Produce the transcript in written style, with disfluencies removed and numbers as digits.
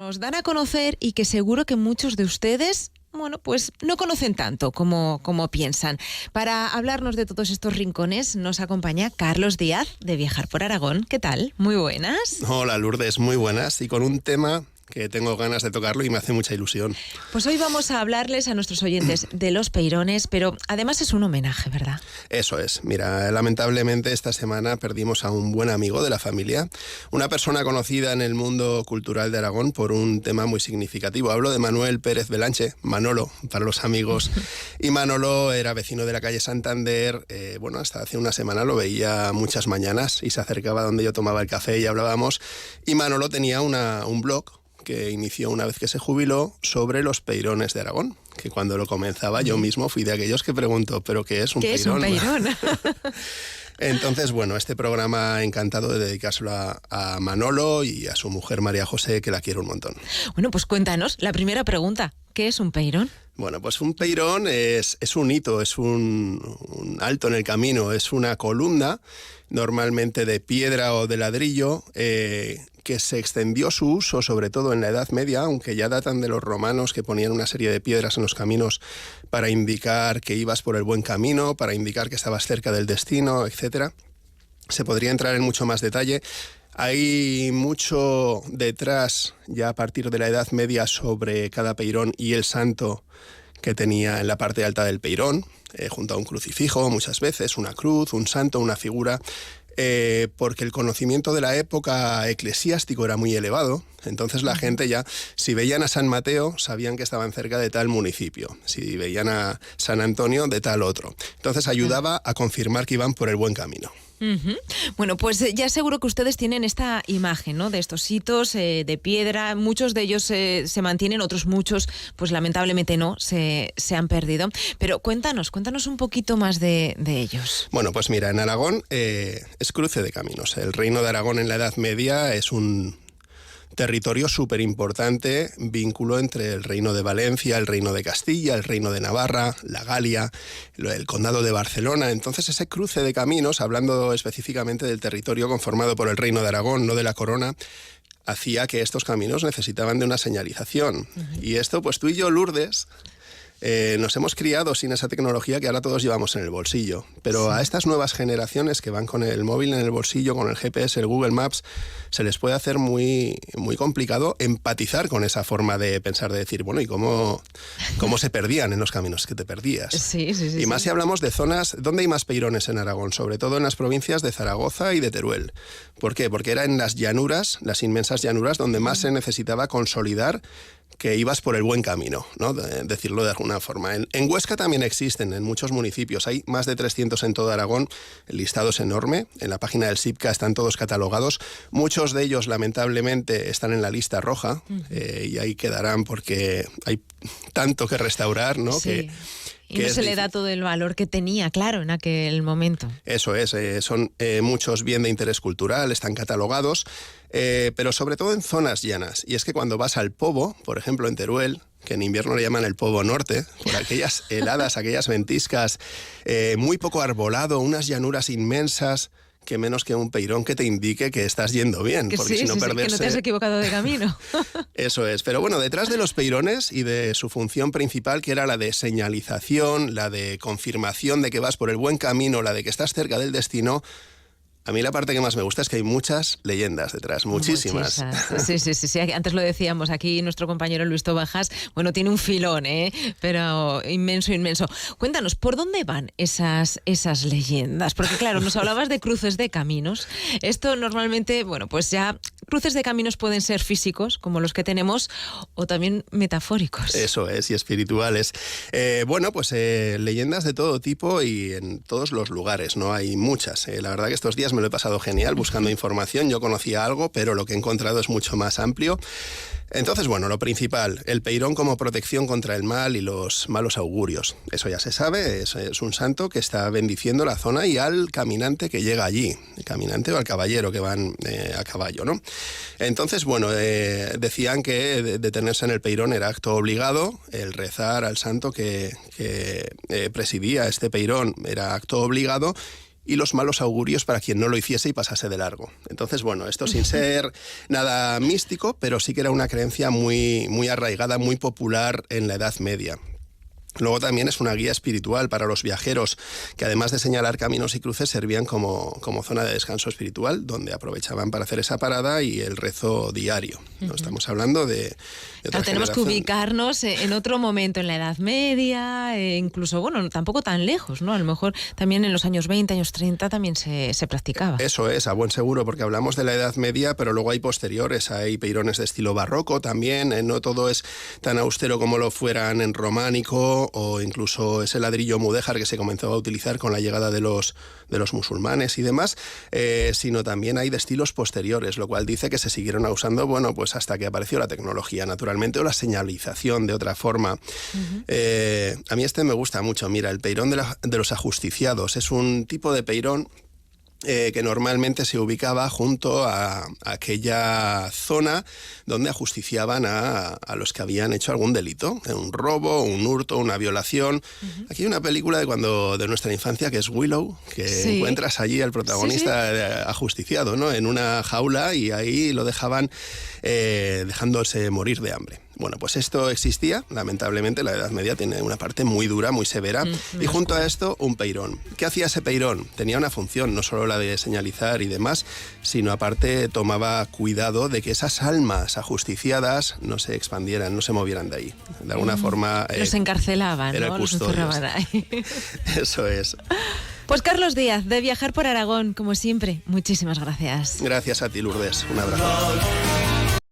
Nos dan a conocer y que seguro que muchos de ustedes, pues no conocen tanto como piensan. Para hablarnos de todos estos rincones nos acompaña Carlos Díaz de Viajar por Aragón. ¿Qué tal? Muy buenas. Hola Lourdes, muy buenas. Y con un tema que tengo ganas de tocarlo y me hace mucha ilusión. Pues hoy vamos a hablarles a nuestros oyentes de los peirones, pero además es un homenaje, ¿verdad? Eso es. Mira, lamentablemente esta semana perdimos a un buen amigo de la familia, una persona conocida en el mundo cultural de Aragón por un tema muy significativo. Hablo de Manuel Pérez Belanche, Manolo, para los amigos. Y Manolo era vecino de la calle Santander. Hasta hace una semana lo veía muchas mañanas y se acercaba donde yo tomaba el café y hablábamos. Y Manolo tenía un blog que inició una vez que se jubiló sobre los peirones de Aragón, que cuando lo comenzaba yo mismo fui de aquellos que preguntó, ¿pero qué es un peirón? ¿Qué es un peirón? Entonces, este programa encantado de dedicárselo a Manolo y a su mujer María José, que la quiero un montón. Bueno, pues cuéntanos, la primera pregunta, ¿qué es un peirón? Bueno, pues un peirón es un hito, es un alto en el camino, es una columna, normalmente de piedra o de ladrillo, que se extendió su uso sobre todo en la Edad Media, aunque ya datan de los romanos que ponían una serie de piedras en los caminos para indicar que ibas por el buen camino, para indicar que estabas cerca del destino, etc. Se podría entrar en mucho más detalle. Hay mucho detrás, ya a partir de la Edad Media, sobre cada peirón y el santo que tenía en la parte alta del peirón, junto a un crucifijo, muchas veces, una cruz, un santo, una figura, porque el conocimiento de la época eclesiástico era muy elevado. Entonces la gente ya, si veían a San Mateo, sabían que estaban cerca de tal municipio. Si veían a San Antonio, de tal otro. Entonces ayudaba a confirmar que iban por el buen camino. Uh-huh. Bueno, pues ya seguro que ustedes tienen esta imagen, ¿no?, de estos hitos de piedra. Muchos de ellos se mantienen, otros muchos, pues lamentablemente no, se han perdido. Pero cuéntanos un poquito más de ellos. Bueno, pues mira, en Aragón es cruce de caminos. El reino de Aragón en la Edad Media es un territorio súper importante, vínculo entre el reino de Valencia, el reino de Castilla, el reino de Navarra, la Galia, el condado de Barcelona. Entonces ese cruce de caminos, hablando específicamente del territorio conformado por el reino de Aragón, no de la corona, hacía que estos caminos necesitaban de una señalización. Uh-huh. Y esto, pues tú y yo, Lourdes, nos hemos criado sin esa tecnología que ahora todos llevamos en el bolsillo. Pero sí, a estas nuevas generaciones que van con el móvil en el bolsillo, con el GPS, el Google Maps, se les puede hacer muy, muy complicado empatizar con esa forma de pensar, de decir, ¿y cómo se perdían en los caminos que te perdías? Sí. Y más si hablamos de zonas, ¿dónde hay más peirones en Aragón? Sobre todo en las provincias de Zaragoza y de Teruel. ¿Por qué? Porque era en las llanuras, las inmensas llanuras, donde más se necesitaba consolidar que ibas por el buen camino, ¿no? Decirlo de alguna forma. En Huesca también existen, en muchos municipios. Hay más de 300 en todo Aragón. El listado es enorme. En la página del SIPCA están todos catalogados. Muchos de ellos, lamentablemente, están en la lista roja. Y ahí quedarán porque hay tanto que restaurar, ¿no? Sí. Y no se le da todo el valor que tenía, claro, en aquel momento. Eso es, son muchos bien de interés cultural, están catalogados, pero sobre todo en zonas llanas. Y es que cuando vas al Pobo, por ejemplo en Teruel, que en invierno le llaman el Pobo Norte, por aquellas heladas, aquellas ventiscas, muy poco arbolado, unas llanuras inmensas, que menos que un peirón que te indique que estás yendo bien, porque si no perderse... que no te has equivocado de camino. Eso es, pero bueno, detrás de los peirones y de su función principal, que era la de señalización, la de confirmación de que vas por el buen camino, la de que estás cerca del destino, a mí la parte que más me gusta es que hay muchas leyendas detrás, muchísimas. Sí. Antes lo decíamos, aquí nuestro compañero Luis Tobajas, tiene un filón, pero inmenso. Cuéntanos, ¿por dónde van esas leyendas? Porque claro, nos hablabas de cruces de caminos. Esto normalmente, pues ya cruces de caminos pueden ser físicos, como los que tenemos, o también metafóricos. Eso es, y espirituales. Leyendas de todo tipo y en todos los lugares, ¿no? Hay muchas. La verdad que estos días me lo he pasado genial buscando información. Yo conocía algo, pero lo que he encontrado es mucho más amplio. Entonces, lo principal, el peirón como protección contra el mal y los malos augurios. Eso ya se sabe, es un santo que está bendiciendo la zona y al caminante que llega allí, el caminante o al caballero que van a caballo, ¿no? Entonces, decían que detenerse en el peirón era acto obligado, el rezar al santo que presidía este peirón era acto obligado, y los malos augurios para quien no lo hiciese y pasase de largo. Entonces, bueno, esto sin ser nada místico, pero sí que era una creencia muy, muy arraigada, muy popular en la Edad Media. Luego también es una guía espiritual para los viajeros, que además de señalar caminos y cruces, servían como zona de descanso espiritual, donde aprovechaban para hacer esa parada y el rezo diario. ¿No? Estamos hablando de otra tenemos que ubicarnos en otro momento, en la Edad Media, incluso, bueno, tampoco tan lejos, ¿no? A lo mejor también en los años 20, años 30 también se practicaba. Eso es, a buen seguro, porque hablamos de la Edad Media, pero luego hay posteriores, hay peirones de estilo barroco también, no todo es tan austero como lo fueran en románico, o incluso ese ladrillo mudéjar que se comenzó a utilizar con la llegada de los musulmanes y demás, sino también hay de estilos posteriores, lo cual dice que se siguieron usando, bueno, pues hasta que apareció la tecnología, naturalmente, o la señalización de otra forma. A mí me gusta mucho. Mira, el peirón de los ajusticiados es un tipo de peirón que normalmente se ubicaba junto a aquella zona donde ajusticiaban a los que habían hecho algún delito, un robo, un hurto, una violación. Aquí hay una película de nuestra infancia que es Willow, que encuentras allí al protagonista ajusticiado, ¿no? En una jaula, y ahí lo dejaban dejándose morir de hambre. Bueno, pues esto existía. Lamentablemente la Edad Media tiene una parte muy dura, muy severa, y junto a esto un peirón. ¿Qué hacía ese peirón? Tenía una función, no solo la de señalizar y demás, sino aparte tomaba cuidado de que esas almas ajusticiadas no se expandieran, no se movieran de ahí. De alguna forma... los encarcelaban, era ¿no? Los encerraban ahí. Eso es. Pues Carlos Díaz, de Viajar por Aragón, como siempre, muchísimas gracias. Gracias a ti, Lourdes. Un abrazo.